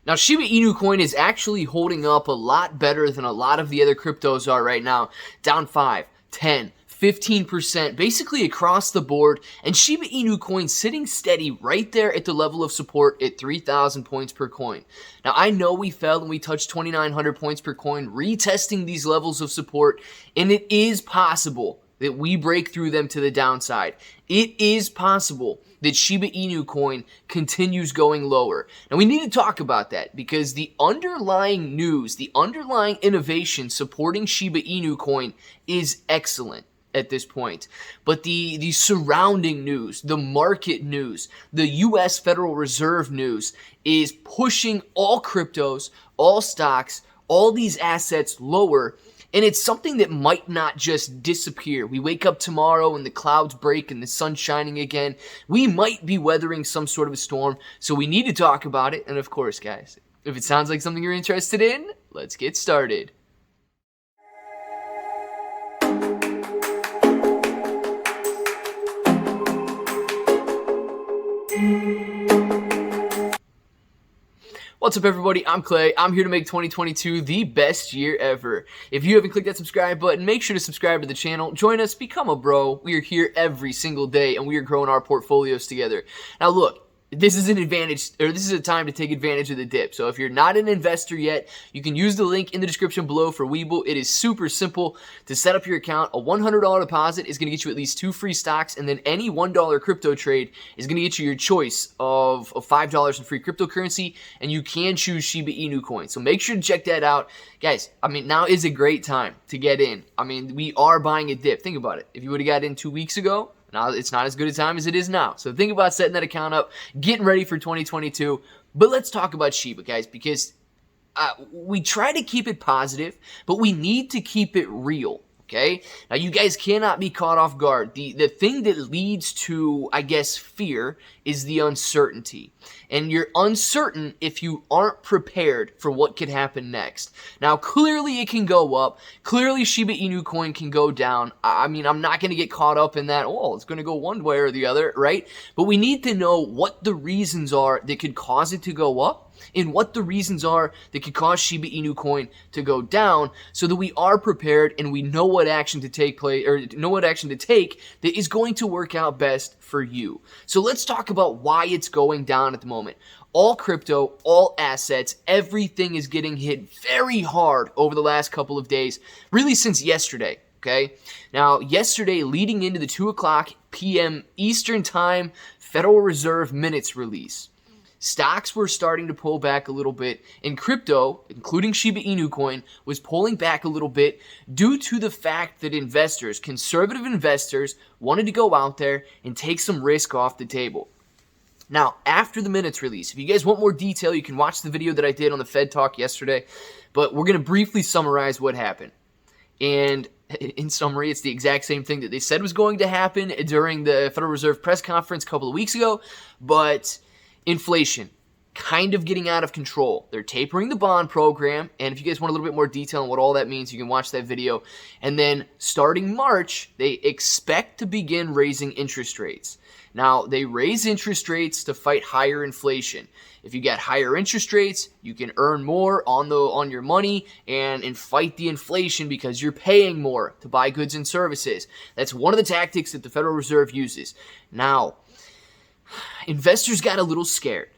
Now, Shiba Inu Coin is actually holding up a lot better than a lot of the other cryptos are right now. Down 5, 10, 15%, basically across the board. And Shiba Inu Coin sitting steady right there at the level of support at 3,000 points per coin. Now, I know we fell and we touched 2,900 points per coin, retesting these levels of support. And it is possible that we break through them to the downside. It is possible that Shiba Inu Coin continues going lower. Now, we need to talk about that because the underlying news, the underlying innovation supporting Shiba Inu Coin is excellent at this point. But the surrounding news, the market news, the US Federal Reserve news is pushing all cryptos, all stocks, all these assets lower. And it's something that might not just disappear. We wake up tomorrow and the clouds break and the sun's shining again. We might be weathering some sort of a storm, so we need to talk about it. And of course, guys, if it sounds like something you're interested in, let's get started. What's up, everybody? I'm Clay. I'm here to make 2022 the best year ever. If you haven't clicked that subscribe button, make sure to subscribe to the channel. Join us, become a bro. We are here every single day, and we are growing our portfolios together. Now, look. This is an advantage, or this is a time to take advantage of the dip. So if you're not an investor yet, you can use the link in the description below for Webull. It is super simple to set up your account. A $100 deposit is going to get you at least 2 free stocks, and then any $1 crypto trade is going to get you your choice of $5 in free cryptocurrency, and you can choose Shiba Inu Coin. So make sure to check that out. Guys, I mean, now is a great time to get in. I mean, we are buying a dip. Think about it. If you would have got in 2 weeks ago, now, it's not as good a time as it is now. So think about setting that account up, getting ready for 2022. But let's talk about Shiba, guys, because we try to keep it positive, but we need to keep it real. Okay? Now, you guys cannot be caught off guard. The thing that leads to, I guess, fear is the uncertainty. And you're uncertain if you aren't prepared for what could happen next. Now, clearly it can go up. Clearly Shiba Inu Coin can go down. I mean, I'm not going to get caught up in that, oh, it's going to go one way or the other, right? But we need to know what the reasons are that could cause it to go up, and what the reasons are that could cause Shiba Inu Coin to go down, so that we are prepared and we know what action to take that is going to work out best for you. So let's talk about why it's going down at the moment. All crypto, all assets, everything is getting hit very hard over the last couple of days, really since yesterday. Okay? Now, yesterday, leading into the 2 o'clock p.m. Eastern Time Federal Reserve minutes release, stocks were starting to pull back a little bit, and crypto, including Shiba Inu Coin, was pulling back a little bit due to the fact that investors, conservative investors, wanted to go out there and take some risk off the table. Now, after the minutes release, if you guys want more detail, you can watch the video that I did on the Fed Talk yesterday, but we're going to briefly summarize what happened. And in summary, it's the exact same thing that they said was going to happen during the Federal Reserve press conference a couple of weeks ago, but inflation kind of getting out of control. They're tapering the bond program, and if you guys want a little bit more detail on what all that means, you can watch that video. And then starting March, they expect to begin raising interest rates. Now, they raise interest rates to fight higher inflation. If you get higher interest rates, you can earn more on your money and fight the inflation because you're paying more to buy goods and services. That's one of the tactics that the Federal Reserve uses. Now, investors got a little scared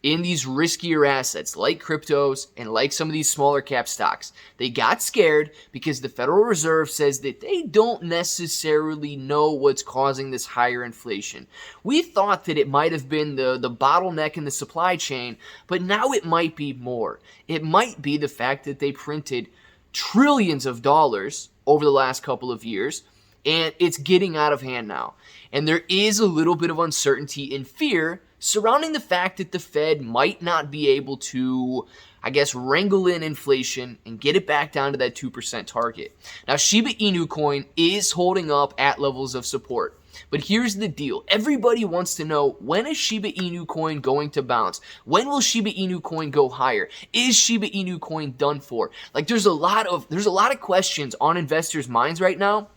in these riskier assets like cryptos and like some of these smaller cap stocks. They got scared because the Federal Reserve says that they don't necessarily know what's causing this higher inflation. We thought that it might have been the bottleneck in the supply chain, but now it might be more. It might be the fact that they printed trillions of dollars over the last couple of years, and it's getting out of hand now. And there is a little bit of uncertainty and fear surrounding the fact that the Fed might not be able to, I guess, wrangle in inflation and get it back down to that 2% target. Now, Shiba Inu Coin is holding up at levels of support. But here's the deal. Everybody wants to know, when is Shiba Inu Coin going to bounce? When will Shiba Inu Coin go higher? Is Shiba Inu Coin done for? Like, there's a lot of questions on investors' minds right now.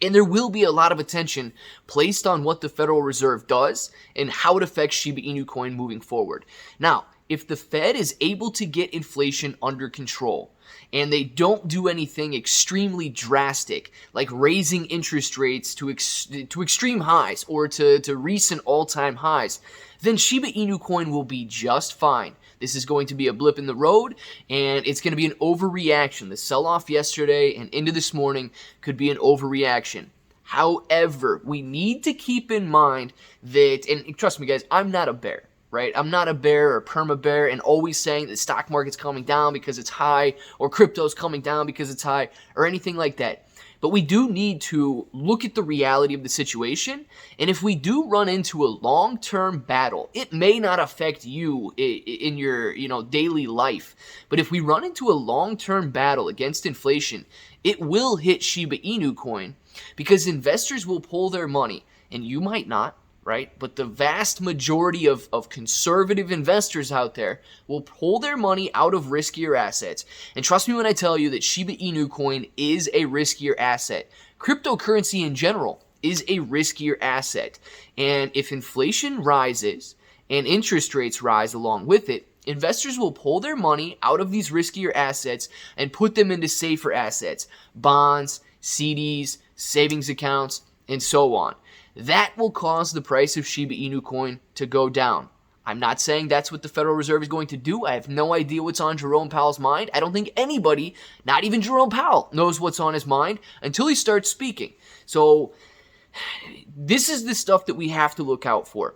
And there will be a lot of attention placed on what the Federal Reserve does and how it affects Shiba Inu Coin moving forward. Now, if the Fed is able to get inflation under control and they don't do anything extremely drastic, like raising interest rates to extreme highs or to recent all-time highs, then Shiba Inu coin will be just fine. This is going to be a blip in the road, and it's going to be an overreaction. The sell-off yesterday and into this morning could be an overreaction. However, we need to keep in mind that, and trust me guys, I'm not a bear, right? I'm not a bear or perma bear and always saying the stock market's coming down because it's high or crypto's coming down because it's high or anything like that. But we do need to look at the reality of the situation, and if we do run into a long-term battle, it may not affect you in your daily life, but if we run into a long-term battle against inflation, it will hit Shiba Inu coin because investors will pull their money, and you might not, right? But the vast majority of conservative investors out there will pull their money out of riskier assets. And trust me when I tell you that Shiba Inu coin is a riskier asset. Cryptocurrency in general is a riskier asset. And if inflation rises and interest rates rise along with it, investors will pull their money out of these riskier assets and put them into safer assets, bonds, CDs, savings accounts, and so on. That will cause the price of Shiba Inu coin to go down. I'm not saying that's what the Federal Reserve is going to do. I have no idea what's on Jerome Powell's mind. I don't think anybody, not even Jerome Powell, knows what's on his mind until he starts speaking. So this is the stuff that we have to look out for.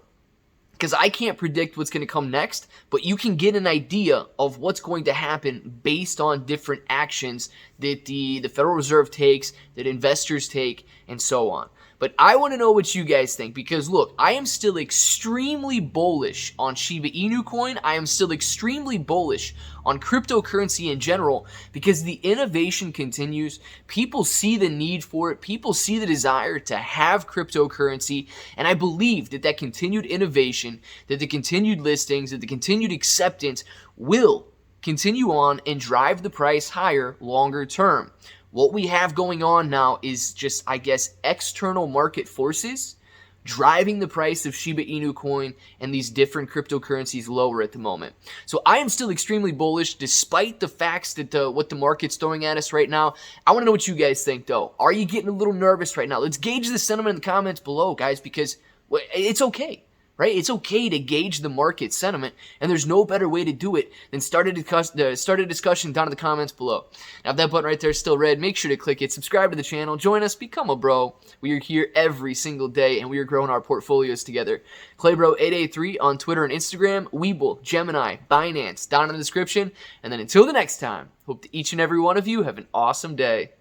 Because I can't predict what's going to come next, but you can get an idea of what's going to happen based on different actions that the Federal Reserve takes, that investors take, and so on. But I want to know what you guys think because, look, I am still extremely bullish on Shiba Inu coin. I am still extremely bullish on cryptocurrency in general because the innovation continues. People see the need for it. People see the desire to have cryptocurrency. And I believe that that continued innovation, that the continued listings, that the continued acceptance will continue on and drive the price higher longer term. What we have going on now is just, I guess, external market forces driving the price of Shiba Inu coin and these different cryptocurrencies lower at the moment. So I am still extremely bullish despite the facts that what the market's throwing at us right now. I want to know what you guys think though. Are you getting a little nervous right now? Let's gauge the sentiment in the comments below, guys, because it's okay. Right? It's okay to gauge the market sentiment, and there's no better way to do it than start a discussion down in the comments below. Now, if that button right there is still red, make sure to click it, subscribe to the channel, join us, become a bro. We are here every single day, and we are growing our portfolios together. ClayBro883 on Twitter and Instagram, Webull, Gemini, Binance, down in the description. And then until the next time, hope that each and every one of you have an awesome day.